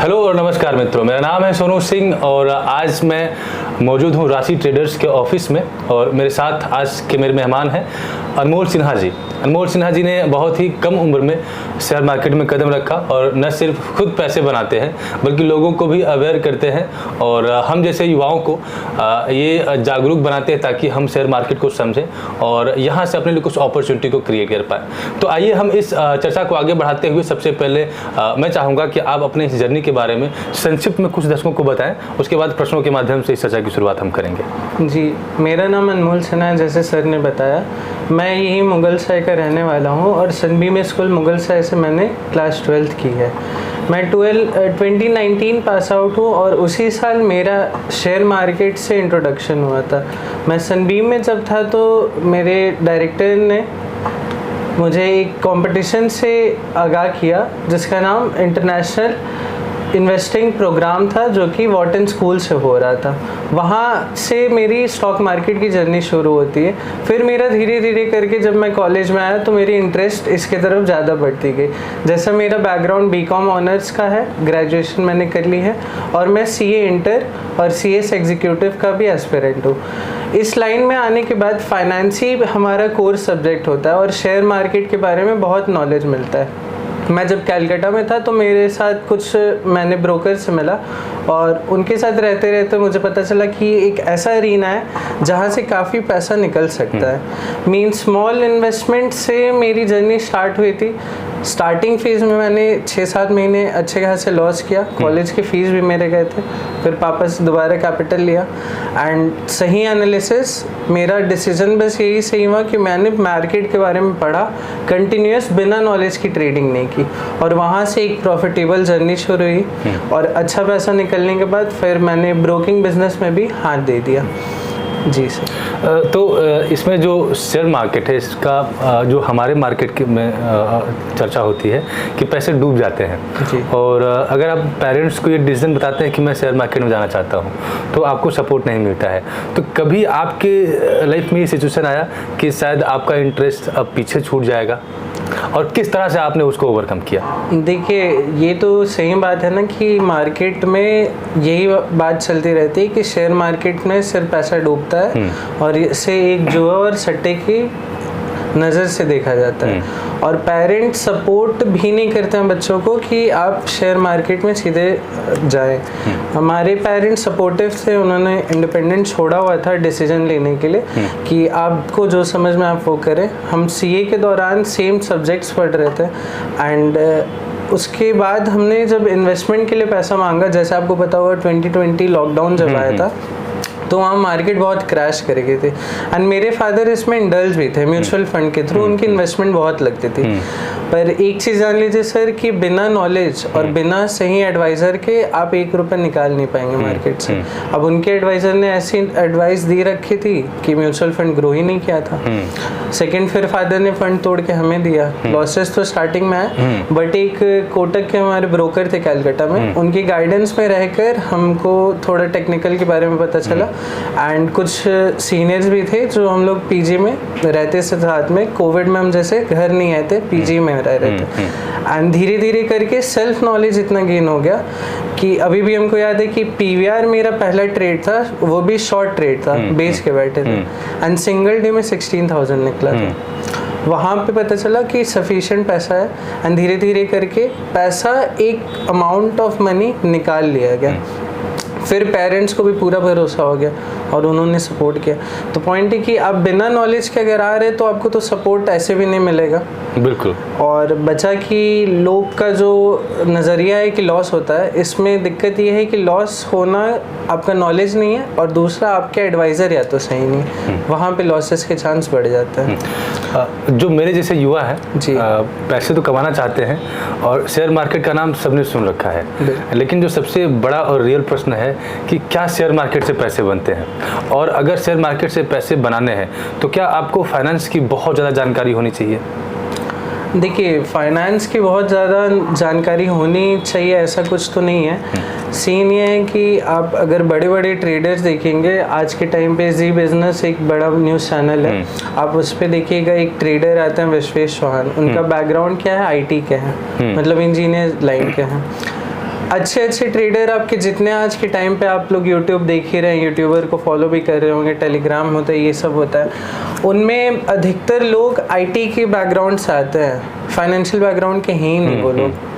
Hello और नमस्कार मित्रों, मेरा नाम है सोनू सिंह और आज मैं मौजूद हूँ राशि ट्रेडर्स के ऑफिस में। और मेरे साथ आज के मेरे मेहमान हैं अनमोल सिन्हा जी। अनमोल सिन्हा जी ने बहुत ही कम उम्र में शेयर मार्केट में कदम रखा और न सिर्फ खुद पैसे बनाते हैं बल्कि लोगों को भी अवेयर करते हैं और हम जैसे युवाओं को ये जागरूक बनाते हैं ताकि हम शेयर मार्केट को समझें और यहाँ से अपने लिए कुछ अपॉर्चुनिटी को क्रिएट कर पाए। तो आइए हम इस चर्चा को आगे बढ़ाते हुए सबसे पहले मैं चाहूँगा कि आप अपने इस जर्नी के बारे में संक्षिप्त में कुछ दर्शकों को बताएं, उसके बाद प्रश्नों के माध्यम से इस चर्चा की शुरुआत हम करेंगे। जी, मेरा नाम अनमोल सिन्हा है, जैसे सर ने बताया। मैं यही मुगल सराय का रहने वाला हूँ और सनबीम स्कूल मुगल सराय से मैंने क्लास 12th की है। मैं 2019 पास आउट हूँ और उसी साल मेरा शेयर मार्केट से इंट्रोडक्शन हुआ था। मैं सनबीम में जब था तो मेरे डायरेक्टर ने मुझे एक कंपटीशन से आगाह किया जिसका नाम इंटरनेशनल इन्वेस्टिंग प्रोग्राम था, जो कि वॉर्टन स्कूल से हो रहा था। वहाँ से मेरी स्टॉक मार्केट की जर्नी शुरू होती है। फिर मेरा धीरे धीरे करके जब मैं कॉलेज में आया तो मेरी इंटरेस्ट इसके तरफ ज़्यादा बढ़ती गई। जैसा मेरा बैकग्राउंड बीकॉम ऑनर्स का है, ग्रेजुएशन मैंने कर ली है और मैं सीए इंटर और सीएस एग्जीक्यूटिव का भी एस्पिरेंट हूँ। इस लाइन में आने के बाद फाइनेंस ही हमारा कोर सब्जेक्ट होता है और शेयर मार्केट के बारे में बहुत नॉलेज मिलता है। मैं जब कलकत्ता में था तो मेरे साथ कुछ मैंने ब्रोकर से मिला और उनके साथ रहते रहते मुझे पता चला कि ये एक ऐसा एरिना है जहाँ से काफ़ी पैसा निकल सकता है। मीन स्मॉल इन्वेस्टमेंट से मेरी जर्नी स्टार्ट हुई थी। स्टार्टिंग फेज़ में मैंने 6-7 महीने अच्छे खासे लॉस किया, कॉलेज के फ़ीस भी मेरे गए थे। फिर पापा से दोबारा कैपिटल लिया एंड सही एनालिसिस, मेरा डिसीजन बस यही सही हुआ कि मैंने मार्केट के बारे में पढ़ा, कंटिन्यूस बिना नॉलेज की ट्रेडिंग नहीं की और वहाँ से एक प्रॉफिटेबल जर्नी शुरू हुई और अच्छा पैसा निकलने के बाद फिर मैंने ब्रोकिंग बिजनेस में भी हाथ दे दिया। जी सर। तो इसमें जो शेयर मार्केट है इसका जो हमारे मार्केट में चर्चा होती है कि पैसे डूब जाते हैं जी। और अगर आप पेरेंट्स को ये डिसीजन बताते हैं कि मैं शेयर मार्केट में जाना चाहता हूँ तो आपको सपोर्ट नहीं मिलता है। तो कभी आपके लाइफ में ये सिचुएशन आया कि शायद आपका इंटरेस्ट अब पीछे छूट जाएगा और किस तरह से आपने उसको ओवरकम किया? देखिए, ये तो सही बात है ना कि मार्केट में यही बात चलती रहती है कि शेयर मार्केट में सिर्फ पैसा डूबता है और इसे एक जुआ और सट्टे की नज़र से देखा जाता है और पेरेंट्स सपोर्ट भी नहीं करते हैं बच्चों को कि आप शेयर मार्केट में सीधे जाएं। हमारे पेरेंट्स सपोर्टिव थे, उन्होंने इंडिपेंडेंट छोड़ा हुआ था डिसीजन लेने के लिए कि आपको जो समझ में आप वो करें। हम सीए के दौरान सेम सब्जेक्ट्स पढ़ रहे थे एंड उसके बाद हमने जब इन्वेस्टमेंट के लिए पैसा मांगा, जैसे आपको पता होगा 2020 लॉकडाउन जब आया था तो वहाँ मार्केट बहुत क्रैश कर गए थे एंड मेरे फादर इसमें इंडल्ज भी थे, म्यूचुअल फंड के थ्रू उनकी इन्वेस्टमेंट बहुत लगती थी। पर एक चीज़ जान लीजिए सर कि बिना नॉलेज और बिना सही एडवाइज़र के आप 1 रुपया निकाल नहीं पाएंगे मार्केट से। अब उनके एडवाइज़र ने ऐसी एडवाइस दी रखी थी कि म्यूचुअल फंड ग्रो ही नहीं किया था। सेकेंड, फिर फादर ने फंड तोड़ के हमें दिया। लॉसेस तो स्टार्टिंग में आए बट एक कोटक के हमारे ब्रोकर थे कलकत्ता में, उनकी गाइडेंस में रहकर हमको थोड़ा टेक्निकल के बारे में पता चला एंड कुछ सीनियर्स भी थे जो हम लोग पीजी में रहते थे साथ में। कोविड में हम जैसे घर नहीं आए थे, पीजी में रह रहे थे एंड धीरे धीरे करके सेल्फ नॉलेज इतना गेन हो गया कि अभी भी हमको याद है कि पीवीआर मेरा पहला ट्रेड था, वो भी शॉर्ट ट्रेड था, बेच के बैठे थे एंड सिंगल डे में 16,000 निकला था। वहाँ पे पता चला कि सफिशिएंट पैसा है एंड धीरे धीरे करके पैसा एक अमाउंट ऑफ मनी निकाल लिया गया। फिर पेरेंट्स को भी पूरा भरोसा हो गया और उन्होंने सपोर्ट किया। तो पॉइंट है कि आप बिना नॉलेज के अगर आ रहे तो आपको तो सपोर्ट ऐसे भी नहीं मिलेगा। बिल्कुल। और बचा कि लोग का जो नज़रिया है कि लॉस होता है, इसमें दिक्कत ये है कि लॉस होना आपका नॉलेज नहीं है और दूसरा आपके एडवाइज़र या तो सही नहीं है, वहाँ पे लॉसेस के चांस बढ़ जाते हैं। जो मेरे जैसे युवा हैं जी, पैसे तो कमाना चाहते हैं और शेयर मार्केट का नाम सबने सुन रखा है, लेकिन जो सबसे बड़ा और रियल प्रश्न है कि क्या शेयर मार्केट से पैसे बनते हैं और अगर शेयर मार्केट से पैसे बनाने हैं तो क्या आपको फाइनेंस की बहुत ज़्यादा जानकारी होनी चाहिए? देखिए, फाइनेंस की बहुत ज़्यादा जानकारी होनी चाहिए ऐसा कुछ तो नहीं है। सीन ये है कि आप अगर बड़े बड़े ट्रेडर्स देखेंगे आज के टाइम पे, जी बिजनेस एक बड़ा न्यूज़ चैनल है, आप उस पर देखिएगा एक ट्रेडर आते हैं विश्वेश चौहान, उनका बैकग्राउंड क्या है, आईटी के हैं, मतलब इंजीनियर लाइन के हैं। अच्छे ट्रेडर आपके जितने आज के टाइम पे आप लोग यूट्यूब देख ही रहे हैं, यूट्यूबर को फॉलो भी कर रहे होंगे, टेलीग्राम होता है, ये सब होता है, उनमें अधिकतर लोग आईटी के बैकग्राउंड से आते हैं, फाइनेंशियल बैकग्राउंड के ही नहीं वो लोग।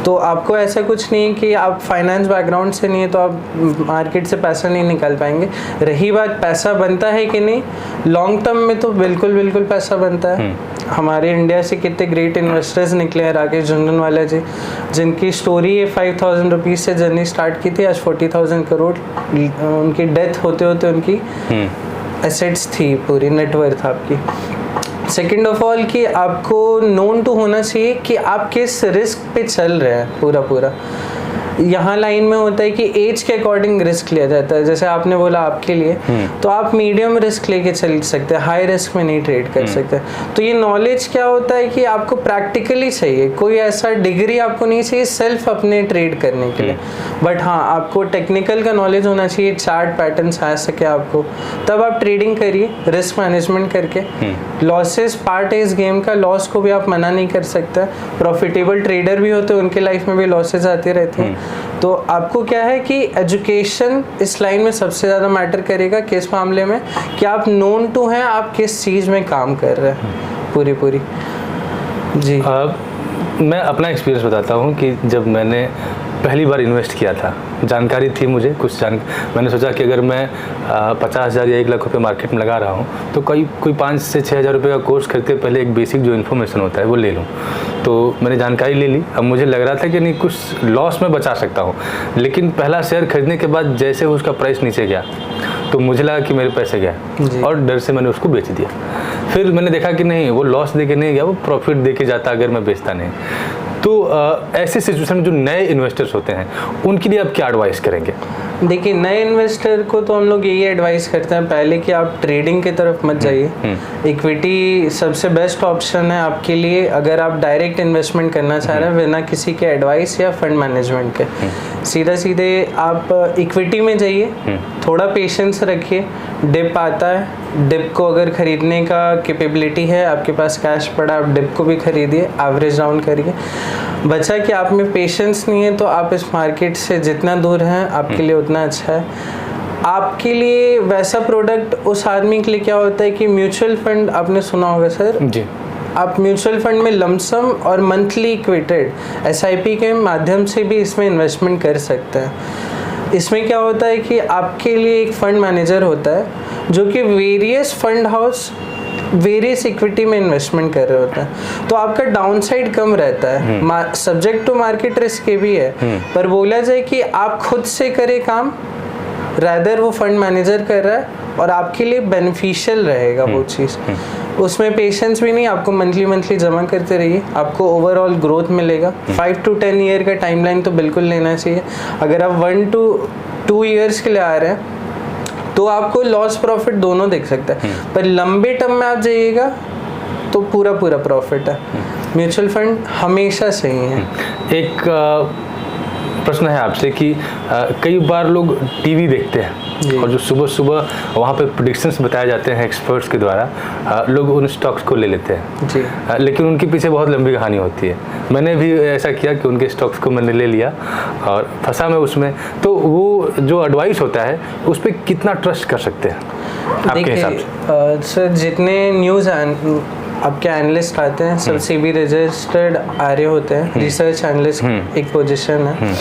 तो आपको ऐसा कुछ नहीं है कि आप फाइनेंस बैकग्राउंड से नहीं है तो आप मार्केट से पैसा नहीं निकाल पाएंगे। रही बात पैसा बनता है कि नहीं, लॉन्ग टर्म में तो बिल्कुल पैसा बनता है। हमारे इंडिया से कितने ग्रेट इन्वेस्टर्स निकले हैं, राकेश झुनझुनवाला जी, जिनकी स्टोरी है 5,000 रुपीज़ से जर्नी स्टार्ट की थी, आज 40,000 करोड़ उनकी डेथ होते होते उनकी एसेट्स थी, पूरी नेटवर्थ आपकी। सेकेंड ऑफ ऑल कि आपको नोन टू होना चाहिए कि आप किस रिस्क पे चल रहे हैं पूरा। यहाँ लाइन में होता है कि एज के अकॉर्डिंग रिस्क लिया जाता है, जैसे आपने बोला आपके लिए, तो आप मीडियम रिस्क लेके चल सकते हैं, हाई रिस्क में नहीं ट्रेड कर सकते। तो ये नॉलेज क्या होता है कि आपको प्रैक्टिकली चाहिए, कोई ऐसा डिग्री आपको नहीं चाहिए सिर्फ अपने ट्रेड करने के लिए, बट हाँ आपको टेक्निकल का नॉलेज होना चाहिए, चार्ट पैटर्न्स आ सके आपको, तब आप ट्रेडिंग करिए रिस्क मैनेजमेंट करके। लॉसेस पार्ट है इस गेम का, लॉस को भी आप मना नहीं कर सकते। प्रॉफिटेबल ट्रेडर भी होते हैं, उनके लाइफ में भी लॉसेज आती रहती हैं। तो आपको क्या है कि एजुकेशन इस लाइन में सबसे ज़्यादा मैटर करेगा, किस मामले में कि आप नोन टू हैं, आप किस चीज़ में काम कर रहे हैं पूरी जी। मैं अपना एक्सपीरियंस बताता हूँ कि जब मैंने पहली बार इन्वेस्ट किया था, जानकारी थी मुझे कुछ मैंने सोचा कि अगर मैं 50,000 या 1 लाख रुपए मार्केट में लगा रहा हूँ तो कोई 5 से 6,000 रुपये का कोर्स करके पहले एक बेसिक जो इन्फॉर्मेशन होता है वो ले लूँ। तो मैंने जानकारी ले ली। अब मुझे लग रहा था कि नहीं कुछ लॉस में बचा सकता हूँ, लेकिन पहला शेयर खरीदने के बाद जैसे उसका प्राइस नीचे गया तो मुझे लगा कि मेरे पैसे गए और डर से मैंने उसको बेच दिया। फिर मैंने देखा कि नहीं, वो लॉस दे के नहीं गया, वो प्रॉफिट दे के जाता अगर मैं बेचता नहीं। तो ऐसे सिचुएशन में जो नए इन्वेस्टर्स होते हैं उनके लिए आप क्या एडवाइस करेंगे? देखिए, नए इन्वेस्टर को तो हम लोग यही एडवाइस करते हैं पहले कि आप ट्रेडिंग की तरफ मत जाइए। इक्विटी सबसे बेस्ट ऑप्शन है आपके लिए अगर आप डायरेक्ट इन्वेस्टमेंट करना चाह रहे हैं बिना किसी के एडवाइस या फंड मैनेजमेंट के। सीधे आप इक्विटी में जाइए, थोड़ा पेशेंस रखिए, डिप आता है, डिप को अगर खरीदने का कैपेबिलिटी है, आपके पास कैश पड़ा, आप डिप को भी खरीदिए, एवरेज डाउन करिए। बचा कि आप में पेशेंस नहीं है तो आप इस मार्केट से जितना दूर हैं आपके लिए उतना अच्छा है। आपके लिए वैसा प्रोडक्ट उस आदमी के लिए क्या होता है कि म्यूचुअल फंड, आपने सुना होगा सर जी, आप म्यूचुअल फंड में लमसम और मंथली इक्विटेड SIP के माध्यम से भी इसमें इन्वेस्टमेंट कर सकते हैं। इसमें क्या होता है कि आपके लिए एक फंड मैनेजर होता है जो कि various fund house various equity में इन्वेस्टमेंट कर रहे होते हैं, तो आपका डाउनसाइड कम रहता है। सब्जेक्ट टू मार्केट रिस्क के भी है, पर बोला जाए कि आप खुद से करें काम, रादर वो फंड मैनेजर कर रहा है और आपके लिए बेनिफिशियल रहेगा वो चीज़। उसमें पेशेंस भी नहीं, आपको मंथली जमा करते रहिए, आपको ओवरऑल ग्रोथ मिलेगा। 5 to 10 ईयर का टाइमलाइन तो बिल्कुल लेना चाहिए। अगर आप 1 to 2 ईयर्स के लिए आ रहे हैं तो आपको लॉस प्रॉफिट दोनों देख सकता है, पर लंबे टर्म में आप जाइएगा तो पूरा प्रॉफिट है। म्यूचुअल फंड हमेशा सही है। एक प्रश्न है आपसे कि कई बार लोग टीवी देखते हैं और जो सुबह वहाँ पे प्रेडिक्शंस बताए जाते हैं एक्सपर्ट्स के द्वारा, लोग उन स्टॉक्स को ले लेते हैं जी, लेकिन उनके पीछे बहुत लंबी कहानी होती है। मैंने भी ऐसा किया कि उनके स्टॉक्स को मैंने ले लिया और फंसा मैं उसमें। तो वो जो एडवाइस होता है उस पर कितना ट्रस्ट कर सकते हैं आपके हिसाब से? सर जितने न्यूज़ आपके एनालिस्ट आते हैं सब सेबी रजिस्टर्ड आ रहे होते हैं, रिसर्च एनालिस्ट एक पोजीशन है,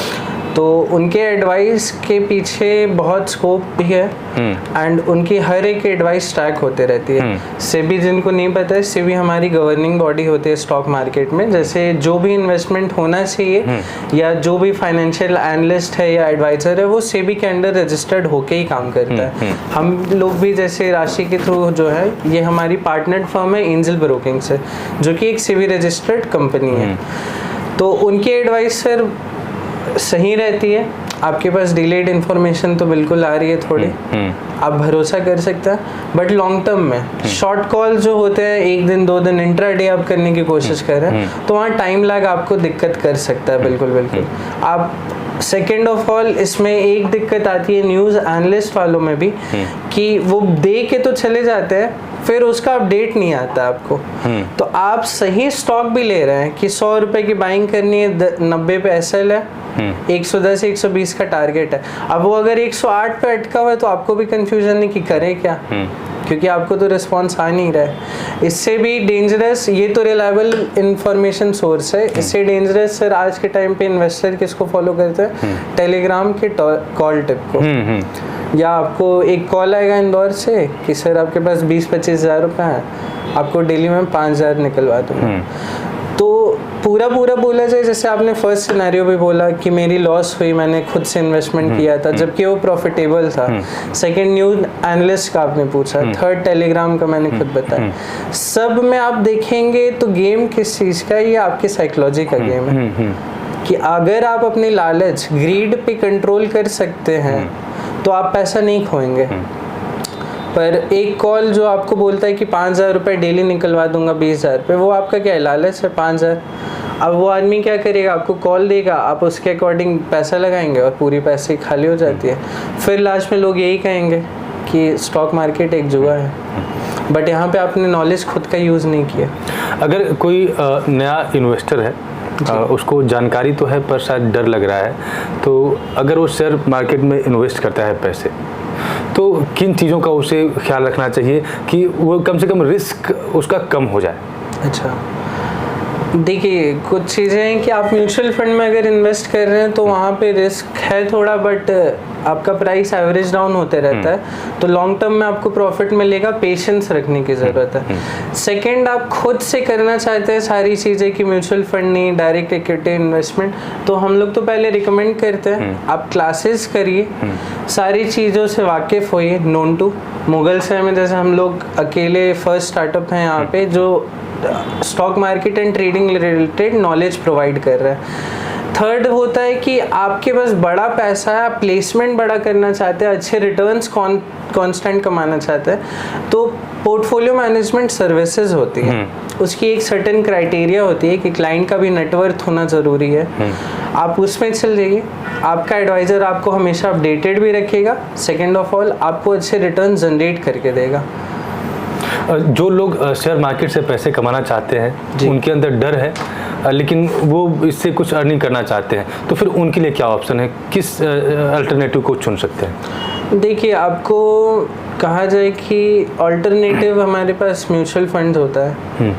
तो उनके एडवाइस के पीछे बहुत स्कोप भी है एंड उनकी हर एक एडवाइस ट्रैक होते रहती है। सेबी जिनको नहीं पता है, सेबी हमारी गवर्निंग बॉडी होती है स्टॉक मार्केट में। जैसे जो भी इन्वेस्टमेंट होना चाहिए या जो भी फाइनेंशियल एनालिस्ट है या एडवाइजर है वो सेबी के अंडर रजिस्टर्ड होके ही काम करता है। हम लोग भी जैसे राशि के थ्रू जो है, ये हमारी पार्टनर्ड फर्म है एंजल ब्रोकिंग से, जो कि एक सेबी रजिस्टर्ड कंपनी है। तो उनकी एडवाइस सर सही रहती है। आपके पास डिलेड इन्फॉर्मेशन तो बिल्कुल आ रही है थोड़ी, आप भरोसा कर सकते हैं, बट लॉन्ग टर्म में शॉर्ट कॉल जो होते हैं 1 दिन 2 दिन इंट्राडे आप करने की कोशिश कर रहे हैं तो वहाँ टाइम लैग आपको दिक्कत कर सकता है। बिल्कुल आप सेकेंड ऑफ ऑल इसमें एक दिक्कत आती है न्यूज़ एनालिस्ट वालों में भी कि वो दे के तो चले जाते हैं, फिर उसका अपडेट नहीं आता आपको। तो आप सही स्टॉक भी ले रहे हैं कि 100 रुपए की बाइंग करनी है, 90 पे एसएल है, 110 120 का टारगेट है। अब वो अगर 108 पे अटका हुआ है तो आपको भी कंफ्यूजन नहीं कि करें क्या, क्योंकि आपको तो रिस्पॉन्स आ नहीं रहा है। इससे भी डेंजरस, ये तो रिलायबल इंफॉर्मेशन सोर्स है, इससे डेंजरस सर आज के टाइम पे इन्वेस्टर किसको फॉलो करते हैं? टेलीग्राम के कॉल टिप को। या आपको एक कॉल आएगा इंदौर से कि सर आपके पास 20-25 हज़ार रुपये हैं, आपको डेली में 5,000 निकलवा दूँगा। तो पूरा बोला जाए, जैसे आपने फर्स्ट सिनेरियो भी बोला कि मेरी लॉस हुई, मैंने खुद से इन्वेस्टमेंट किया था जबकि वो प्रॉफिटेबल था। सेकंड न्यूज़ एनालिस्ट का आपने पूछा, थर्ड टेलीग्राम का मैंने खुद बताया। सब में आप देखेंगे तो गेम किस चीज़ का है? ये आपकी साइकोलॉजी का गेम है कि अगर आप अपनी लालच, ग्रीड पे कंट्रोल कर सकते हैं तो आप पैसा नहीं खोएंगे। पर एक कॉल जो आपको बोलता है कि 5,000 रुपये डेली निकलवा दूंगा 20,000 पे, वो आपका क्या है? लालच है 5,000। अब वो आदमी क्या करेगा? आपको कॉल देगा, आप उसके अकॉर्डिंग पैसा लगाएंगे और पूरी पैसे खाली हो जाती है। फिर लास्ट में लोग यही कहेंगे कि स्टॉक मार्केट एक जुआ है, बट यहाँ पे आपने नॉलेज खुद का यूज़ नहीं किया। अगर कोई नया इन्वेस्टर है, उसको जानकारी तो है पर शायद डर लग रहा है, तो अगर वो शेयर मार्केट में इन्वेस्ट करता है पैसे, तो किन चीज़ों का उसे ख्याल रखना चाहिए कि वो कम से कम रिस्क उसका कम हो जाए? अच्छा, देखिए कुछ चीज़ें हैं कि आप म्यूचुअल फंड में अगर इन्वेस्ट कर रहे हैं तो वहाँ पे रिस्क है थोड़ा, बट आपका प्राइस एवरेज डाउन होते रहता है, तो लॉन्ग टर्म में आपको प्रॉफिट मिलेगा। पेशेंस रखने की ज़रूरत है। सेकंड, आप खुद से करना चाहते हैं सारी चीज़ें कि म्यूचुअल फंड नहीं, डायरेक्ट इक्विटी इन्वेस्टमेंट, तो हम लोग तो पहले रिकमेंड करते हैं आप क्लासेस करिए, सारी चीज़ों से वाकिफ़ होइए, नोन टू। मुगल से में जैसे हम लोग अकेले फर्स्ट स्टार्टअप हैं यहाँ पे जो stock market and trading related knowledge provide कर रहा है। थर्ड होता है कि आपके पास बड़ा पैसा है, आप प्लेसमेंट बड़ा करना चाहते हैं, अच्छे रिटर्न्स कांस्टेंट कमाना चाहते हैं, तो पोर्टफोलियो मैनेजमेंट सर्विसेज होती है। उसकी एक सर्टेन क्राइटेरिया होती है कि क्लाइंट का भी नेटवर्थ होना ज़रूरी है। आप उसमें चल जाइए, आपका एडवाइज़र आपको हमेशा अपडेटेड भी रखेगा। सेकेंड ऑफ ऑल, आपको अच्छे रिटर्न जनरेट करके देगा। जो लोग शेयर मार्केट से पैसे कमाना चाहते हैं, उनके अंदर डर है, लेकिन वो इससे कुछ अर्निंग करना चाहते हैं, तो फिर उनके लिए क्या ऑप्शन है? किस अल्टरनेटिव को चुन सकते हैं? देखिए, आपको कहा जाए कि अल्टरनेटिव हमारे पास म्यूचुअल फंड होता है।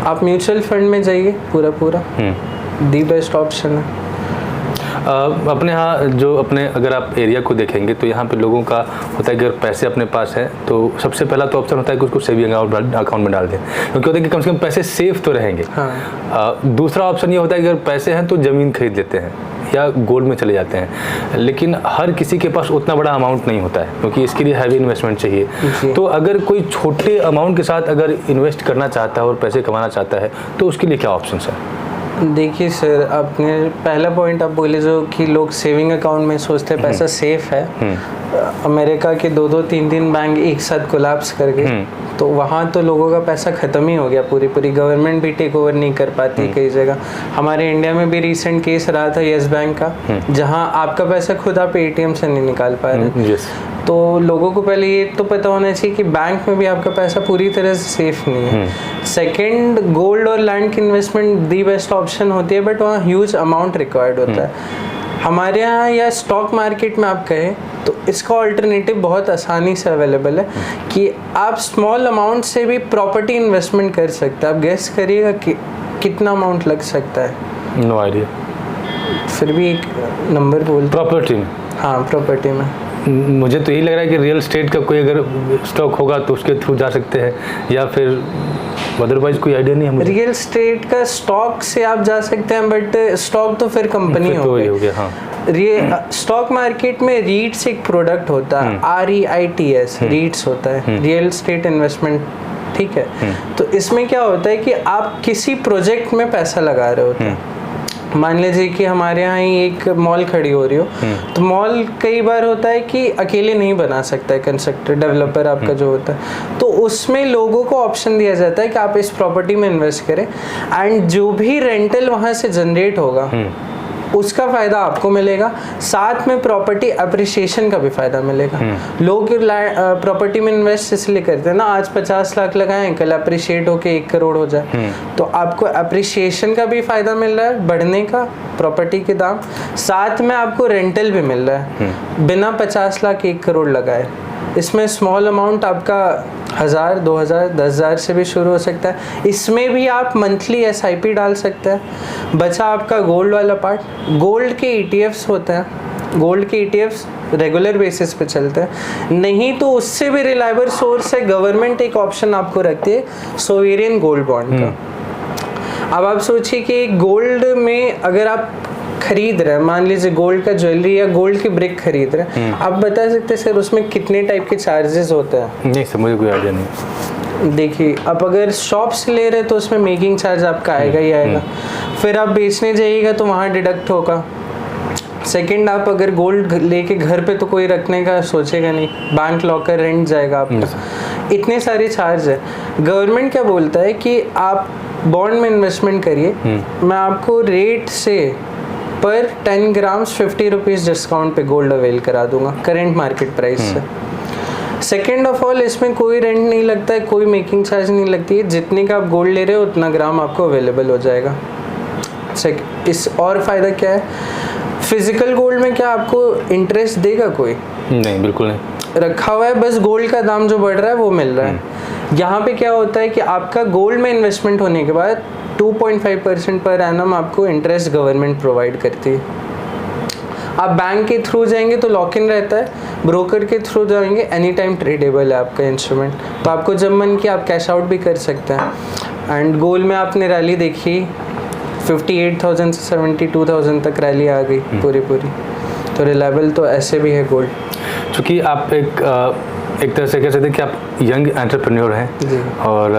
आप म्यूचुअल फंड में जाइए, पूरा दी बेस्ट ऑप्शन है। अपने यहाँ जो अपने अगर आप एरिया को देखेंगे तो यहाँ पे लोगों का होता है कि अगर पैसे अपने पास हैं तो सबसे पहला तो ऑप्शन होता है कि उसको सेविंग अकाउंट में डाल दें, क्योंकि होता है कि कम से कम पैसे सेफ तो रहेंगे। दूसरा ऑप्शन ये होता है कि अगर पैसे हैं तो ज़मीन खरीद लेते हैं या गोल्ड में चले जाते हैं, लेकिन हर किसी के पास उतना बड़ा अमाउंट नहीं होता है, क्योंकि इसके लिए हैवी इन्वेस्टमेंट चाहिए। तो अगर कोई छोटे अमाउंट के साथ अगर इन्वेस्ट करना चाहता है और पैसे कमाना चाहता है तो उसके लिए क्या ऑप्शन है? देखिए सर, आपने पहला पॉइंट आप बोले जो कि लोग सेविंग अकाउंट में सोचते हैं पैसा सेफ है। अमेरिका के 2-2, 3-3 बैंक एक साथ कोलैप्स कर गए, तो वहाँ तो लोगों का पैसा ख़त्म ही हो गया। पूरी गवर्नमेंट भी टेक ओवर नहीं कर पाती कई जगह। हमारे इंडिया में भी रिसेंट केस रहा था येस बैंक का, जहाँ आपका पैसा खुद आप एटीएम से नहीं निकाल पा रहे। तो लोगों को पहले ये तो पता होना चाहिए कि बैंक में भी आपका पैसा पूरी तरह से सेफ नहीं है। सेकंड, गोल्ड और लैंड की इन्वेस्टमेंट दी बेस्ट ऑप्शन होती है, बट वहाँ ह्यूज अमाउंट रिक्वायर्ड होता है। हमारे यहाँ या स्टॉक मार्केट में आप कहें तो इसका ऑल्टरनेटिव बहुत आसानी से अवेलेबल है कि आप स्मॉल अमाउंट से भी प्रॉपर्टी इन्वेस्टमेंट कर सकते हैं। आप गेस करिएगा कि कितना अमाउंट लग सकता है? No idea. फिर भी एक नंबर बोल। प्रॉपर्टी में? हाँ, प्रॉपर्टी में मुझे तो यही लग रहा है कि रियल स्टेट का कोई अगर स्टॉक होगा तो उसके थ्रू जा सकते हैं, या फिर अदरवाइज कोई आइडिया नहीं है मुझे। रियल स्टेट का स्टॉक से आप जा सकते हैं, बट स्टॉक तो फिर कंपनी हो गया। हाँ, स्टॉक मार्केट में रीट्स एक प्रोडक्ट होता है, REITS रीट्स होता है, रियल स्टेट इन्वेस्टमेंट, ठीक है। तो इसमें क्या होता है कि आप किसी प्रोजेक्ट में पैसा लगा रहे होते हैं। मान लीजिए कि हमारे यहाँ ही एक मॉल खड़ी हो रही हो, तो मॉल कई बार होता है कि अकेले नहीं बना सकता है कंस्ट्रक्टर, डेवलपर आपका जो होता है, तो उसमें लोगों को ऑप्शन दिया जाता है कि आप इस प्रॉपर्टी में इन्वेस्ट करें, एंड जो भी रेंटल वहाँ से जनरेट होगा उसका फ़ायदा आपको मिलेगा, साथ में प्रॉपर्टी अप्रिसिएशन का भी फ़ायदा मिलेगा। लोग प्रॉपर्टी में इन्वेस्ट इसलिए करते हैं ना, आज 50 लाख लगाएं, कल अप्रिशिएट होके 1 करोड़ हो जाए, तो आपको अप्रिसिएशन का भी फ़ायदा मिल रहा है, बढ़ने का प्रॉपर्टी के दाम, साथ में आपको रेंटल भी मिल रहा है बिना 50 लाख 1 करोड़ लगाए। इसमें स्मॉल अमाउंट आपका 1000, 2000, 10,000 से भी शुरू हो सकता है। इसमें भी आप मंथली SIP डाल सकते हैं। बचा आपका गोल्ड वाला पार्ट। गोल्ड के ETFs होते हैं, गोल्ड के ETFs रेगुलर बेसिस पे चलते हैं, नहीं तो उससे भी रिलायबल सोर्स है, गवर्नमेंट एक ऑप्शन आपको रखती है सोवेरियन गोल्ड बॉन्ड का। अब आप सोचिए कि गोल्ड में अगर आप खरीद रहे हैं, मान लीजिए गोल्ड का ज्वेलरी या गोल्ड की ब्रिक खरीद रहे हैं, आप बता सकते हैं सर उसमें कितने टाइप के चार्जेस होते हैं? नहीं सर, मुझे कोई आइडिया नहीं। देखिए, आप अगर शॉप से ले रहे हैं तो उसमें मेकिंग चार्ज आपका आएगा ही आएगा, फिर आप बेचने जाइएगा तो वहाँ डिडक्ट होगा। सेकंड, आप अगर गोल्ड लेके घर पे तो कोई रखने का सोचेगा नहीं, बैंक लॉकर रेंट जाएगा आपका, इतने सारे चार्ज है। गवर्नमेंट क्या बोलता है कि आप बॉन्ड में इन्वेस्टमेंट करिए, मैं आपको रेट से पर 10 ग्राम्स 50 रुपीज़ डिस्काउंट पे गोल्ड अवेल करा दूंगा करेंट मार्केट प्राइस से। सेकेंड ऑफ ऑल, इसमें कोई रेंट नहीं लगता है, कोई मेकिंग चार्ज नहीं लगती है, जितने का आप गोल्ड ले रहे हो उतना ग्राम आपको अवेलेबल हो जाएगा। इस और फ़ायदा क्या है, फिजिकल गोल्ड में क्या आपको इंटरेस्ट देगा कोई? नहीं, बिल्कुल नहीं। रखा हुआ है, बस गोल्ड का दाम जो बढ़ रहा है वो मिल रहा है। यहाँ पे क्या होता है कि आपका गोल्ड में इन्वेस्टमेंट होने के बाद 2.5% पर एनम आपको इंटरेस्ट गवर्नमेंट प्रोवाइड करती है। आप बैंक के थ्रू जाएंगे तो लॉक इन रहता है, ब्रोकर के थ्रू जाएंगे एनी टाइम ट्रेडेबल है आपका इंस्ट्रूमेंट, तो आपको जब मन किया आप कैश आउट भी कर सकते हैं। एंड गोल्ड में आपने रैली देखी, 58,000 से 72,000 तक रैली आ गई पूरी, तो रिलायबल तो ऐसे भी है गोल्ड। चूँकि आप एक तरह से कह सकते हैं कि आप यंग एंटरप्रेन्योर हैं और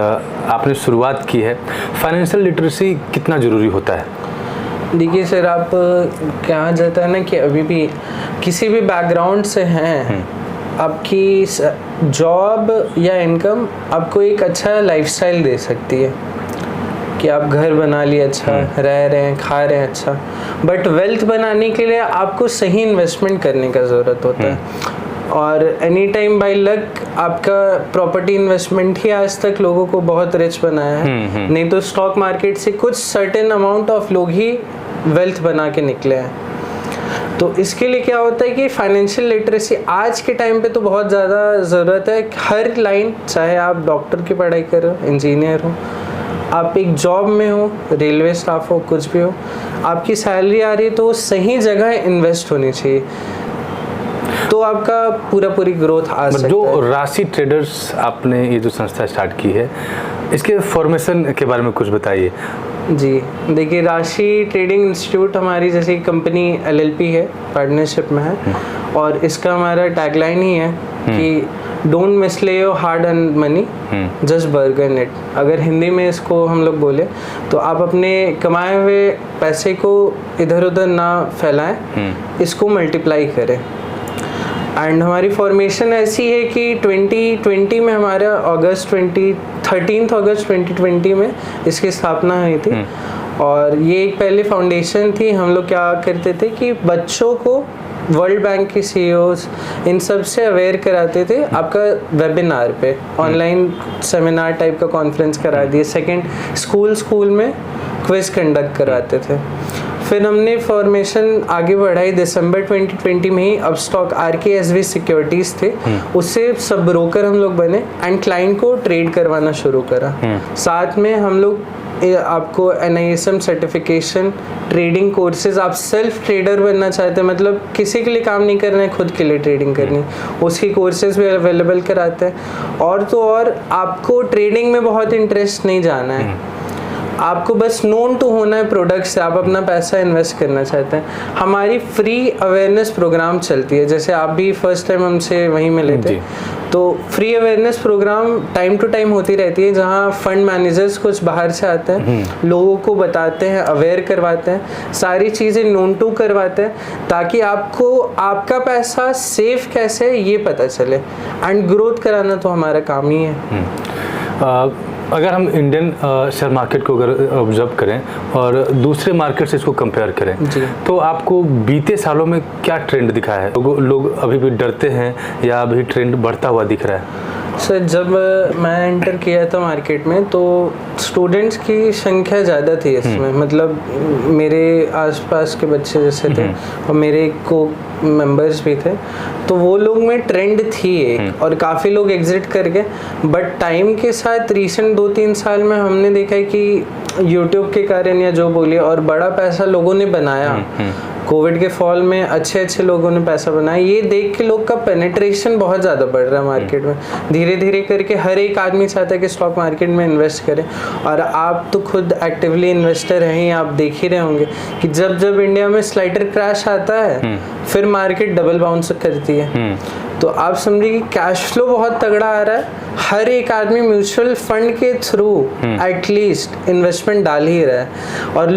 आपने शुरुआत की है, फाइनेंशियल लिटरेसी कितना ज़रूरी होता है? देखिए सर, आप कहा जाता है ना कि अभी भी किसी भी बैकग्राउंड से हैं, आपकी जॉब या इनकम आपको एक अच्छा लाइफस्टाइल दे सकती है कि आप घर बना लिए, अच्छा रह रहे हैं, खा रहे हैं अच्छा, बट वेल्थ बनाने के लिए आपको सही इन्वेस्टमेंट करने का ज़रूरत होता है। और एनी टाइम बाय लक आपका प्रॉपर्टी इन्वेस्टमेंट ही आज तक लोगों को बहुत रिच बनाया है, नहीं तो स्टॉक मार्केट से कुछ सर्टेन अमाउंट ऑफ लोग ही वेल्थ बना के निकले हैं। तो इसके लिए क्या होता है कि फाइनेंशियल लिटरेसी आज के टाइम पे तो बहुत ज़्यादा ज़रूरत है। हर लाइन, चाहे आप डॉक्टर की पढ़ाई करो, इंजीनियर हो, आप एक जॉब में हो, रेलवे स्टाफ हो, कुछ भी हो, आपकी सैलरी आ रही है तो सही जगह इन्वेस्ट होनी चाहिए, तो आपका पूरी ग्रोथ आ सकता है। जो राशि ट्रेडर्स आपने ये जो संस्था स्टार्ट की है, इसके फॉर्मेशन के बारे में कुछ बताइए। जी देखिए, राशि ट्रेडिंग इंस्टीट्यूट हमारी जैसे कंपनी LLP है, पार्टनरशिप में है, और इसका हमारा टैगलाइन ही है कि डोंट मिसले your hard earn money, just बर्गन it. अगर हिंदी में इसको हम लोग बोले तो आप अपने कमाए हुए पैसे को इधर उधर ना फैलाएं, इसको मल्टीप्लाई करें। एंड हमारी फॉर्मेशन ऐसी है कि 2020 में हमारा 13 अगस्त 2020 में इसकी स्थापना हुई थी, और ये एक पहले फाउंडेशन थी। हम लोग क्या करते थे कि बच्चों को वर्ल्ड बैंक के CEOs इन सब से अवेयर कराते थे, आपका वेबिनार पे ऑनलाइन सेमिनार टाइप का कॉन्फ्रेंस करा दिए। सेकंड, स्कूल में क्विज कंडक्ट कराते थे। फिर हमने फॉर्मेशन आगे बढ़ाई, दिसंबर 2020 में ही अपस्टॉक RKSV सिक्योरिटीज़ थे, उससे सब ब्रोकर हम लोग बने एंड क्लाइंट को ट्रेड करवाना शुरू करा। साथ में हम लोग आपको NISM सर्टिफिकेशन, ट्रेडिंग कोर्सेज, आप सेल्फ ट्रेडर बनना चाहते हैं, मतलब किसी के लिए काम नहीं करना है, खुद के लिए ट्रेडिंग करनी, उसकी कोर्सेज भी अवेलेबल कराते हैं। और तो और आपको ट्रेडिंग में बहुत इंटरेस्ट नहीं जाना है, आपको बस नोन टू होना है प्रोडक्ट से, आप अपना पैसा इन्वेस्ट करना चाहते हैं, हमारी फ्री अवेयरनेस प्रोग्राम चलती है। जैसे आप भी फर्स्ट टाइम हमसे वहीं मिले थे, तो free awareness programme time to time होती रहती है, जहां फंड मैनेजर्स कुछ बाहर से आते हैं, लोगों को बताते हैं, अवेयर करवाते हैं, सारी चीज़ें नोन टू करवाते हैं, ताकि आपको आपका पैसा सेफ कैसे है ये पता चले। एंड ग्रोथ कराना तो हमारा काम ही है। अगर हम इंडियन शेयर मार्केट को अगर ऑब्जर्व करें और दूसरे मार्केट से इसको कंपेयर करें तो आपको बीते सालों में क्या ट्रेंड दिखा है? लोग अभी भी डरते हैं या अभी ट्रेंड बढ़ता हुआ दिख रहा है? सर, जब मैं एंटर किया था मार्केट में तो स्टूडेंट्स की संख्या ज़्यादा थी इसमें, मतलब मेरे आसपास के बच्चे जैसे थे और मेरे को मेंबर्स भी थे, तो वो लोग में ट्रेंड थी एक, और काफ़ी लोग एग्जिट कर गए। बट टाइम के साथ रिसेंट 2-3 साल में हमने देखा है कि यूट्यूब के कारण या जो बोलिए, और बड़ा पैसा लोगों ने बनाया। कोविड के फॉल में अच्छे लोगों ने पैसा बनाया, ये देख के लोग का पेनिट्रेशन बहुत ज़्यादा बढ़ रहा है मार्केट में। धीरे धीरे करके हर एक आदमी चाहता है कि स्टॉक मार्केट में इन्वेस्ट करे, और आप तो खुद एक्टिवली इन्वेस्टर हैं, आप देख ही रहे होंगे कि जब जब इंडिया में स्लाइडर क्रैश आता है फिर मार्केट डबल बाउंस करती है। तो आप समझिए कि कैश फ्लो बहुत तगड़ा आ रहा है, हर एक आदमी म्यूचुअल फंड के थ्रू एटलीस्ट इन्वेस्टमेंट डाल ही रहा है, और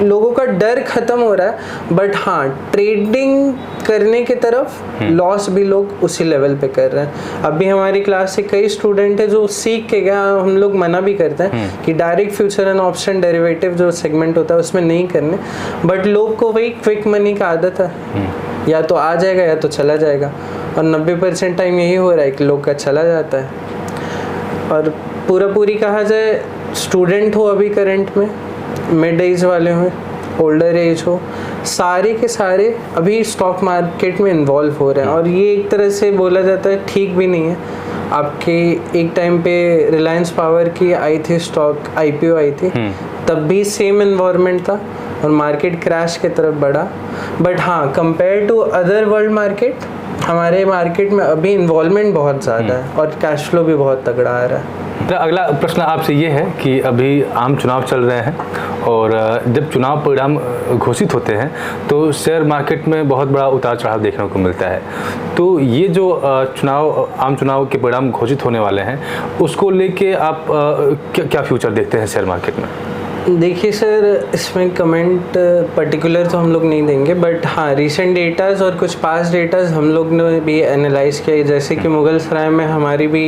लोगों का डर खत्म हो रहा है। बट हाँ, ट्रेडिंग करने की तरफ लॉस भी लोग उसी लेवल पे कर रहे हैं। अभी हमारी क्लास से कई स्टूडेंट है जो सीख के गए, हम लोग मना भी करते हैं कि direct future and option derivative जो सेगमेंट होता है उसमें नहीं करने, बट लोग को वही क्विक मनी का आदत है, या तो आ जाएगा या तो चला जाएगा, और 90% टाइम यही हो रहा है कि लोग का चला जाता है। और पूरी कहा जाए, स्टूडेंट हो अभी करंट में, मिड एज वाले हो, ओल्डर एज हो, सारे के सारे अभी स्टॉक मार्केट में इन्वॉल्व हो रहे हैं। और ये एक तरह से बोला जाता है ठीक भी नहीं है। आपके एक टाइम पे रिलायंस पावर की आई थी स्टॉक, IPO आई थी, तब भी सेम इन्वायरमेंट था और मार्केट क्रैश की तरफ बढ़ा। बट हाँ, compare to other world market, हमारे मार्केट में अभी इन्वॉल्वमेंट बहुत ज़्यादा है और कैश फ्लो भी बहुत तगड़ा आ रहा है। अगला प्रश्न आपसे ये है कि अभी आम चुनाव चल रहे हैं, और जब चुनाव परिणाम घोषित होते हैं तो शेयर मार्केट में बहुत बड़ा उतार चढ़ाव देखने को मिलता है। तो ये जो आम चुनाव के परिणाम घोषित होने वाले हैं, उसको लेके आप क्या फ्यूचर देखते हैं शेयर मार्केट में? देखिए सर, इसमें कमेंट पर्टिकुलर तो हम लोग नहीं देंगे, बट हाँ, रीसेंट डेटाज और कुछ पास्ट डेटाज हम लोग ने भी एनालाइज किया। जैसे कि मुगल सराय में हमारी भी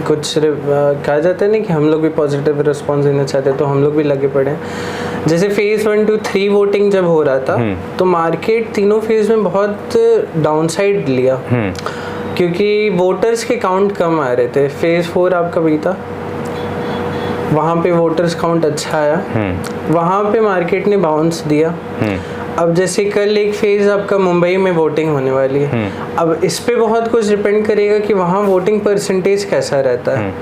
कुछ कहा जाता है ना कि हम लोग भी पॉजिटिव रिस्पॉन्स देना चाहते हैं, तो हम लोग भी लगे पड़े हैं। जैसे फेज़ 1 to 3 वोटिंग जब हो रहा था तो मार्केट तीनों फेज़ में बहुत डाउनसाइड लिया, क्योंकि वोटर्स के काउंट कम आ रहे थे। फेज़ 4 आपका बीता, वहाँ पे वोटर्स काउंट अच्छा आया, वहाँ पे मार्केट ने बाउंस दिया। अब जैसे कल एक फेज आपका मुंबई में वोटिंग होने वाली है, अब इस पे बहुत कुछ डिपेंड करेगा कि वहाँ वोटिंग परसेंटेज कैसा रहता है।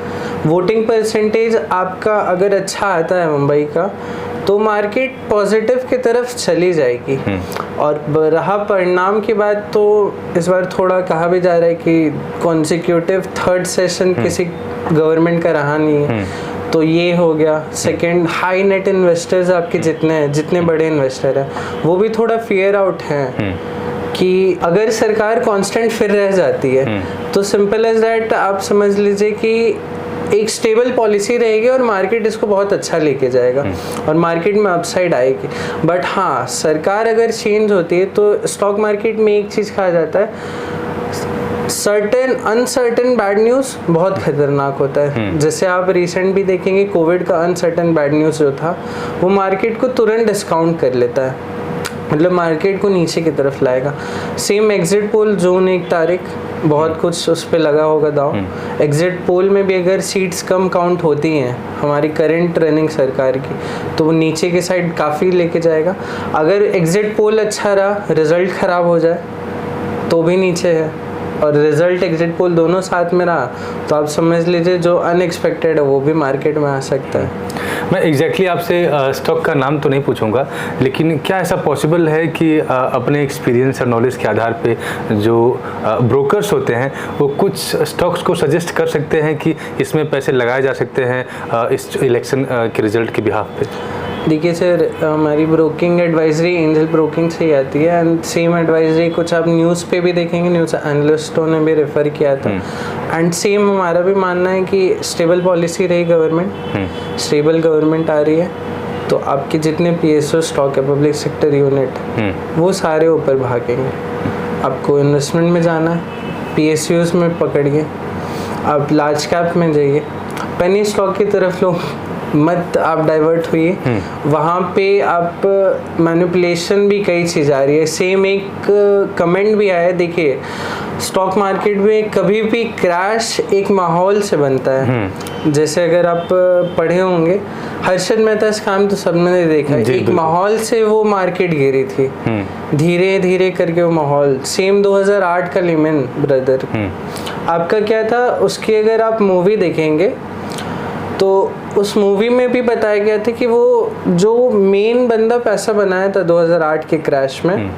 वोटिंग परसेंटेज आपका अगर अच्छा आता है मुंबई का, तो मार्केट पॉजिटिव की तरफ चली जाएगी। और रहा परिणाम की बात, तो इस बार थोड़ा कहा भी जा रहा है कि कॉन्सिक्यूटिव थर्ड सेशन किसी गवर्नमेंट का रहा नहीं है, तो ये हो गया। सेकंड, हाई नेट इन्वेस्टर्स आपके जितने बड़े इन्वेस्टर हैं वो भी थोड़ा फियर आउट हैं कि अगर सरकार कांस्टेंट फिर रह जाती है तो सिंपल एज दैट आप समझ लीजिए कि एक स्टेबल पॉलिसी रहेगी और मार्केट इसको बहुत अच्छा लेके जाएगा और मार्केट में अपसाइड आएगी। बट हाँ, सरकार अगर चेंज होती है तो स्टॉक मार्केट में एक चीज़ कहा जाता है, अनसर्टेन बैड न्यूज़ बहुत खतरनाक होता है। जैसे आप रिसेंट भी देखेंगे, कोविड का अनसर्टेन बैड न्यूज़ जो था वो मार्केट को तुरंत डिस्काउंट कर लेता है, मतलब मार्केट को नीचे की तरफ लाएगा। सेम एग्जिट पोल जून 1 तारीख, बहुत कुछ उस पर लगा होगा दाव। एग्जिट पोल में भी अगर सीट्स कम काउंट होती हैं हमारी करंट रनिंग सरकार की, तो वो नीचे की साइड काफ़ी लेके जाएगा। अगर एग्जिट पोल अच्छा रहा, रिजल्ट ख़राब हो जाए तो भी नीचे है, और रिजल्ट एग्जिट पोल दोनों साथ में रहा तो आप समझ लीजिए जो अनएक्सपेक्टेड है वो भी मार्केट में आ सकता है। मैं एग्जैक्टली आपसे स्टॉक का नाम तो नहीं पूछूंगा, लेकिन क्या ऐसा पॉसिबल है कि अपने एक्सपीरियंस और नॉलेज के आधार पे जो ब्रोकर्स होते हैं वो कुछ स्टॉक्स को सजेस्ट कर सकते हैं कि इसमें पैसे लगाए जा सकते हैं इस इलेक्शन के रिजल्ट के बिहाफ पे? देखिए सर, हमारी ब्रोकिंग एडवाइजरी एंजल ब्रोकिंग से ही आती है, एंड सेम एडवाइजरी कुछ आप न्यूज़ पे भी देखेंगे, न्यूज़ एनालिस्टों ने भी रेफ़र किया था। एंड सेम हमारा भी मानना है कि स्टेबल पॉलिसी रही गवर्नमेंट, स्टेबल गवर्नमेंट आ रही है तो आपके जितने PSO स्टॉक है, पब्लिक सेक्टर यूनिट, वो सारे ऊपर भागेंगे। आपको इन्वेस्टमेंट में जाना है, PSUs में पकड़िए, आप लार्ज कैप में जाइए, पेनी स्टॉक की तरफ लोग मत आप डाइवर्ट हुई, वहाँ पे आप मैनिपुलेशन भी कई चीज़ आ रही है। सेम एक कमेंट भी आया, देखिए स्टॉक मार्केट में कभी भी क्रैश एक माहौल से बनता है। जैसे अगर आप पढ़े होंगे हर्षद मेहता स्कैम तो सबने देखा, एक माहौल से वो मार्केट गिरी थी, धीरे धीरे करके वो माहौल। सेम 2008 का लेमन ब्रदर, आपका क्या था, उसकी अगर आप मूवी देखेंगे तो उस मूवी में भी बताया गया था कि वो जो मेन बंदा पैसा बनाया था 2008 के क्रैश में,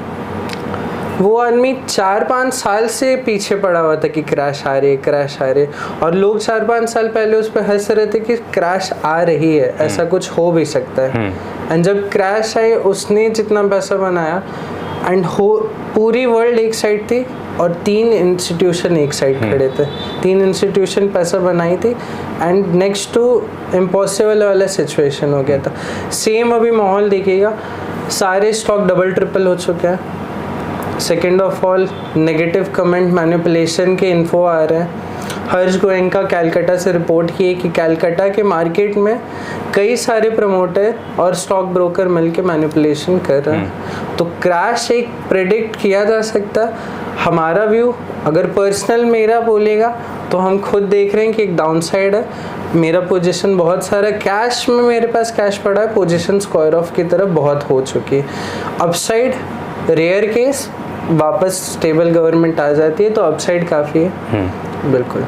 वो आदमी 4-5 साल से पीछे पड़ा हुआ था कि क्रैश आ रही, और लोग 4-5 साल पहले उस पर हंस रहे थे कि क्रैश आ रही है, ऐसा कुछ हो भी सकता है। एंड जब क्रैश आई उसने जितना पैसा बनाया एंड पूरी वर्ल्ड एक साइड थी और 3 इंस्टीट्यूशन एक साइड खड़े थे, 3 इंस्टीट्यूशन पैसा बनाई थी एंड नेक्स्ट टू इम्पॉसिबल वाला सिचुएशन हो गया था। सेम अभी माहौल देखिएगा, सारे स्टॉक डबल ट्रिपल हो चुके हैं। Second of all negative comment manipulation के इन्फो आ रहे हैं। हर्ष गोयनका कैलकाटा से रिपोर्ट की है कि कैलकाटा के मार्केट में कई सारे प्रमोटर और स्टॉक ब्रोकर मिलकर मैनिपुलेशन कर रहे हैं। तो क्रैश एक प्रेडिक्ट किया जा सकता है। हमारा व्यू अगर पर्सनल मेरा बोलेगा तो हम खुद देख रहे हैं कि एक डाउन साइड है, मेरा पोजीशन बहुत सारा कैश में, मेरे पास कैश पड़ा है, पोजीशन स्क्वायर ऑफ की तरफ बहुत हो चुकी है। अपसाइड रेयर केस वापस स्टेबल गवर्नमेंट आ जाती है तो अपसाइड काफ़ी है। बिल्कुल।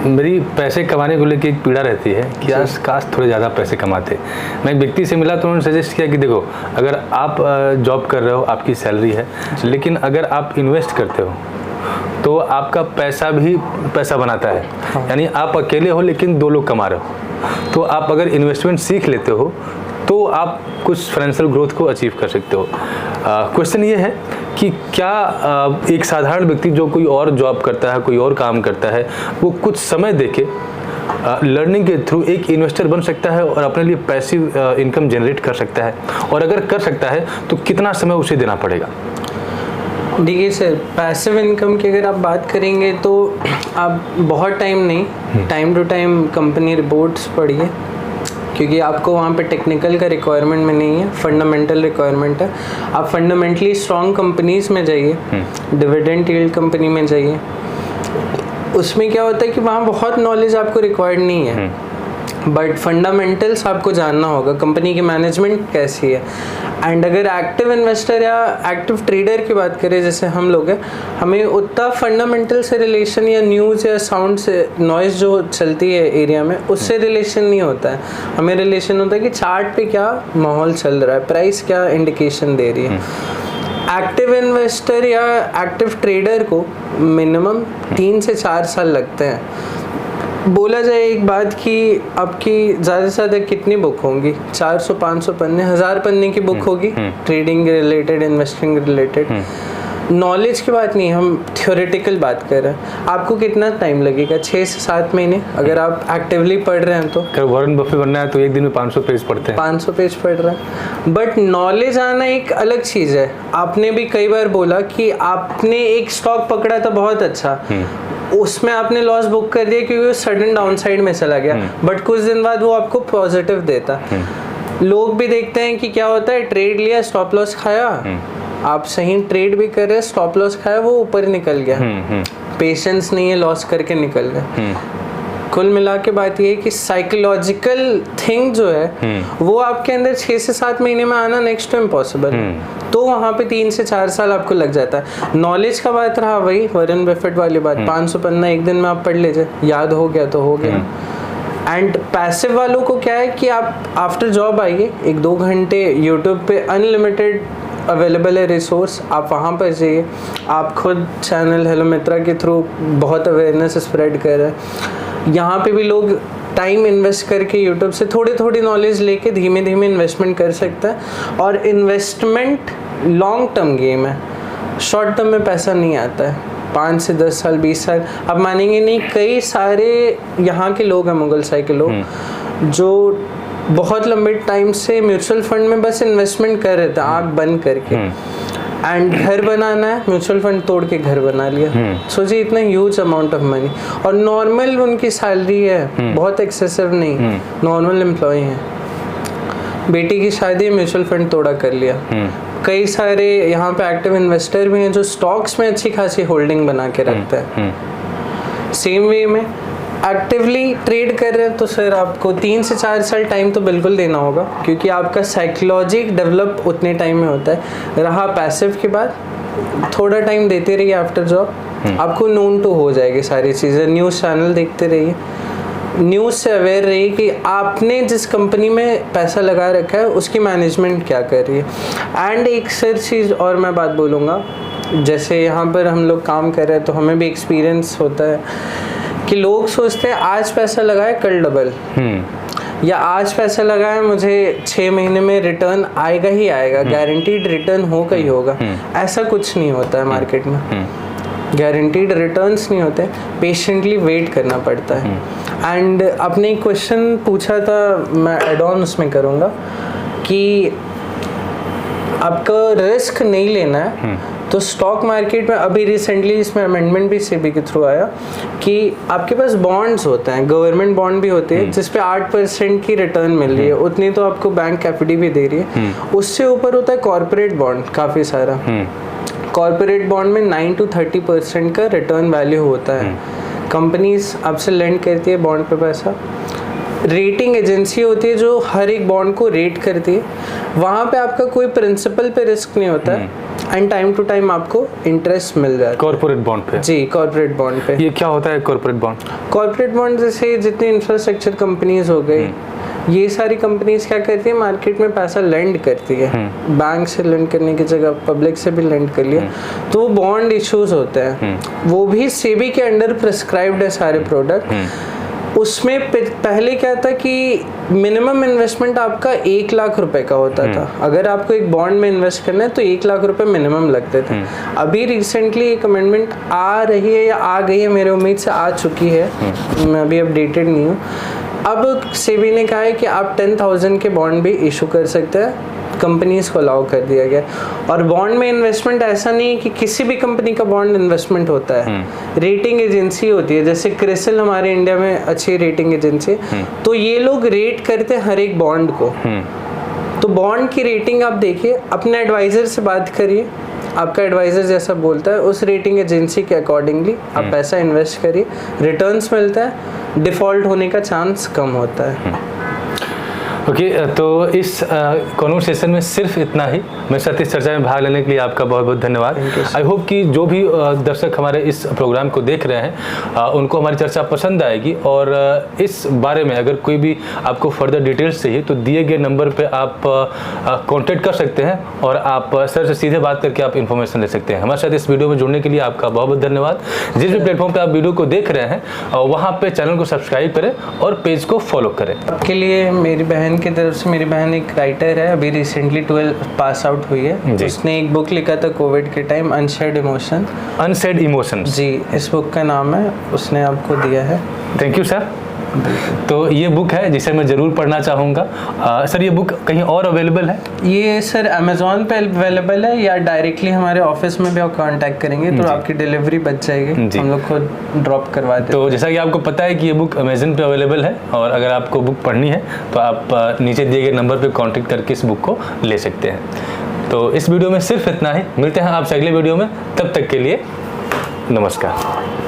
मेरी पैसे कमाने को लेकर एक पीड़ा रहती है कि आज काश थोड़े ज़्यादा पैसे कमाते। मैं एक व्यक्ति से मिला तो उन्होंने सजेस्ट किया कि देखो, अगर आप जॉब कर रहे हो, आपकी सैलरी है, लेकिन अगर आप इन्वेस्ट करते हो तो आपका पैसा भी पैसा बनाता है। यानी आप अकेले हो लेकिन 2 लोग कमा रहे हो। तो आप अगर इन्वेस्टमेंट सीख लेते हो तो आप कुछ फाइनेंशियल ग्रोथ को अचीव कर सकते हो। क्वेश्चन ये है कि क्या एक साधारण व्यक्ति जो कोई और जॉब करता है, कोई और काम करता है, वो कुछ समय देके लर्निंग के थ्रू एक इन्वेस्टर बन सकता है और अपने लिए पैसिव इनकम जनरेट कर सकता है? और अगर कर सकता है तो कितना समय उसे देना पड़ेगा? देखिए सर, पैसिव इनकम की अगर आप बात करेंगे तो आप बहुत टाइम नहीं, time to time company reports पढ़िए, क्योंकि आपको वहाँ पे टेक्निकल का रिक्वायरमेंट में नहीं है, फंडामेंटल रिक्वायरमेंट है। आप फंडामेंटली स्ट्रॉन्ग कंपनीज में जाइए, डिविडेंड यील्ड कंपनी में जाइए। उसमें क्या होता है कि वहाँ बहुत नॉलेज आपको रिक्वायर्ड नहीं है, बट फंडामेंटल्स आपको जानना होगा, कंपनी की मैनेजमेंट कैसी है। एंड अगर एक्टिव इन्वेस्टर या एक्टिव ट्रेडर की बात करें जैसे हम लोग हैं, हमें उतना फंडामेंटल से रिलेशन या न्यूज़ या साउंड से नॉइज़ जो चलती है एरिया में उससे रिलेशन नहीं होता है। हमें रिलेशन होता है कि चार्ट पे क्या माहौल चल रहा है, प्राइस क्या इंडिकेशन दे रही है। एक्टिव इन्वेस्टर या एक्टिव ट्रेडर को मिनिमम 3 से 4 साल लगते हैं। बोला जाए एक बात कि आपकी ज़्यादा से ज़्यादा कितनी बुक होंगी, 400-500 पन्ने, 1000 पन्ने की बुक होगी trading related, investing related. Knowledge की बात नहीं, हम थ्योरेटिकल बात कर रहे हैं। आपको कितना टाइम लगेगा? 6 से 7 महीने अगर आप एक्टिवली पढ़ रहे हैं तो। अगर वॉरेन बफे बनना है तो एक दिन में 500 पेज पढ़ते हैं, 500 पेज पढ़ रहे हैं। बट नॉलेज आना एक अलग चीज़ है। आपने भी कई बार बोला कि आपने एक स्टॉक पकड़ा था बहुत अच्छा, उसमें आपने लॉस बुक कर दिया क्योंकि वो सडन डाउन साइड में चला गया, बट कुछ दिन बाद वो आपको पॉजिटिव देता। लोग भी देखते हैं कि क्या होता है, ट्रेड लिया, स्टॉप लॉस खाया, आप सही ट्रेड भी कर रहे हैं, स्टॉप लॉस खाया, वो ऊपर निकल गया, पेशेंस नहीं है, लॉस करके निकल गए। कुल मिला के बात ये है कि साइकोलॉजिकल थिंग जो है वो आपके अंदर 6 से 7 महीने में आना नेक्स्ट टू इम्पॉसिबल है। तो वहाँ पे 3 से 4 साल आपको लग जाता है। नॉलेज का बात रहा वही वॉरेन बफेट वाली बात, 500 पन्ना एक दिन में आप पढ़ लीजिए, याद हो गया तो हो गया। एंड पैसिव वालों को क्या है कि आप आफ्टर जॉब आइए, 1-2 घंटे यूट्यूब पे अनलिमिटेड अवेलेबल है रिसोर्स, आप वहाँ पर जाइए। आप खुद चैनल हेलो मित्रा के थ्रू बहुत अवेयरनेस स्प्रेड कर रहे हैं। यहाँ पे भी लोग टाइम इन्वेस्ट करके यूट्यूब से थोड़ी नॉलेज लेके धीमे धीमे इन्वेस्टमेंट कर सकता है। और इन्वेस्टमेंट लॉन्ग टर्म गेम है, शॉर्ट टर्म में पैसा नहीं आता है। 5 से 10 साल 20 साल आप मानेंगे नहीं, कई सारे यहाँ के लोग हैं, मुगल साई के लोग, जो बहुत लंबे टाइम से म्यूचुअल फंड में बस इन्वेस्टमेंट कर रहे थे आँख बंद करके। एंड घर बनाना है, म्यूचुअल फंड तोड़ के घर बना लिया। सोचिए इतना ह्यूज अमाउंट ऑफ मनी, और नॉर्मल उनकी सैलरी है, बहुत एक्सेसिव नहीं, नॉर्मल एम्प्लॉय है। बेटी की शादी म्यूचुअल फंड तोड़ा कर लिया। कई सारे यहाँ पे एक्टिव इन्वेस्टर भी हैं जो स्टॉक्स में अच्छी खासी होल्डिंग बना के रखते हैं। सेम वे में एक्टिवली ट्रेड कर रहे हैं तो सर आपको 3 से 4 साल टाइम तो बिल्कुल देना होगा, क्योंकि आपका साइकोलॉजी डेवलप उतने टाइम में होता है। रहा पैसिव के बाद थोड़ा टाइम देते रहिए आफ्टर जॉब, आपको नोन टू हो जाएगी सारी चीज़ें। न्यूज़ चैनल देखते रहिए, न्यूज़ से अवेयर रहिए कि आपने जिस कंपनी में पैसा लगा रखा है उसकी मैनेजमेंट क्या कर रही है। एंड एक सर चीज़ और मैं बात बोलूँगा, जैसे यहाँ पर हम लोग काम कर रहे हैं तो हमें भी एक्सपीरियंस होता है कि लोग सोचते हैं आज पैसा लगाए कल डबल, या आज पैसा लगाया मुझे 6 महीने में रिटर्न आएगा ही आएगा, गारंटीड रिटर्न होगा ही होगा। ऐसा कुछ नहीं होता है मार्केट में, गारंटीड रिटर्न्स नहीं होते, पेशेंटली वेट करना पड़ता है। एंड आपने एक क्वेश्चन पूछा था, मैं एड ऑन उसमें करूँगा कि आपका रिस्क नहीं लेना है तो स्टॉक मार्केट में अभी रिसेंटली इसमें अमेंडमेंट भी सेबी के थ्रू आया कि आपके पास बॉन्ड्स होते हैं, गवर्नमेंट बॉन्ड भी होते हैं जिस पे 8% की रिटर्न मिल रही है, उतनी तो आपको बैंक एफडी भी दे रही है। उससे ऊपर होता है कॉर्पोरेट बॉन्ड, काफ़ी सारा कॉर्पोरेट बॉन्ड में 9 to 30% का रिटर्न वैल्यू होता है। कंपनीज आपसे लेंड करती है बॉन्ड पे पैसा, रेटिंग एजेंसी होती है जो हर एक बॉन्ड को रेट करती है, वहाँ पे आपका कोई प्रिंसिपल पे रिस्क नहीं होता है, एंड टाइम टू टाइम आपको इंटरेस्ट मिल जाता है। कॉर्पोरेट बॉन्ड पे? जी, कॉर्पोरेट बॉन्ड पे। ये क्या होता है कॉर्पोरेट बॉन्ड? कॉर्पोरेट बॉन्ड जैसे जितनी इंफ्रास्ट्रक्चर कंपनीज हो गई, ये सारी कंपनीज क्या करती है, मार्केट में पैसा लेंड करती है, बैंक से लेंड करने की जगह पब्लिक से भी लेंड कर लिया, तो वो बॉन्ड इश्यूज होते हैं, वो भी सेबी के अंडर प्रिस्क्राइब्ड है सारे प्रोडक्ट। उसमें पहले क्या था कि मिनिमम इन्वेस्टमेंट आपका 1 लाख रुपए का होता था। अगर आपको एक बॉन्ड में इन्वेस्ट करना है तो 1 लाख रुपए मिनिमम लगते थे। अभी रिसेंटली एक अमेंडमेंट आ रही है या आ गई है, मेरे उम्मीद से आ चुकी है, मैं अभी अपडेटेड नहीं हूँ। अब सेबी ने कहा है कि आप 10,000 के बॉन्ड भी इशू कर सकते हैं, कंपनीज को अलाउ कर दिया गया। और बॉन्ड में इन्वेस्टमेंट ऐसा नहीं है कि किसी भी कंपनी का बॉन्ड इन्वेस्टमेंट होता है, रेटिंग एजेंसी होती है, जैसे क्रिसिल हमारे इंडिया में अच्छी रेटिंग एजेंसी है, तो ये लोग रेट करते हैं हर एक बॉन्ड को। तो बॉन्ड की रेटिंग आप देखिए, अपने एडवाइजर से बात करिए, आपका एडवाइजर जैसा बोलता है उस रेटिंग एजेंसी के अकॉर्डिंगली आप पैसा इन्वेस्ट करिए, रिटर्न्स मिलता है, डिफ़ॉल्ट होने का चांस कम होता है। ओके, तो इस कॉन्वर्सेशन में सिर्फ इतना ही। मैं साथ इस चर्चा में भाग लेने के लिए आपका बहुत बहुत धन्यवाद। आई होप कि जो भी दर्शक हमारे इस प्रोग्राम को देख रहे हैं उनको हमारी चर्चा पसंद आएगी, और इस बारे में अगर कोई भी आपको फर्दर डिटेल्स चाहिए तो दिए गए नंबर पे आप कांटेक्ट कर सकते हैं और आप सर से सीधे बात करके आप इन्फॉर्मेशन ले सकते हैं। हमारे साथ इस वीडियो में जुड़ने के लिए आपका बहुत बहुत धन्यवाद। जिस भी प्लेटफॉर्म पर आप वीडियो को देख रहे हैं वहाँ पर चैनल को सब्सक्राइब करें और पेज को फॉलो करें। आपके लिए मेरी बहन की तरफ से, मेरी बहन एक राइटर है, अभी रिसेंटली 12 पास आउट हुई है, उसने एक बुक लिखा था कोविड के time, unsaid emotion. Unsaid emotion जी, इस बुक का नाम है, उसने आपको दिया है। Thank you sir. तो ये बुक है जिसे मैं ज़रूर पढ़ना चाहूँगा। सर ये बुक कहीं और अवेलेबल है? ये सर अमेज़ॉन पे अवेलेबल है, या डायरेक्टली हमारे ऑफिस में भी आप कांटेक्ट करेंगे तो आपकी डिलीवरी बच जाएगी, हम लोग खुद ड्रॉप करवा देते। तो जैसा कि आपको पता है कि ये बुक अमेज़न पे अवेलेबल है, और अगर आपको बुक पढ़नी है तो आप नीचे दिए गए नंबर पर कॉन्टेक्ट करके इस बुक को ले सकते हैं। तो इस वीडियो में सिर्फ इतना ही, मिलते हैं आपसे अगले वीडियो में, तब तक के लिए नमस्कार।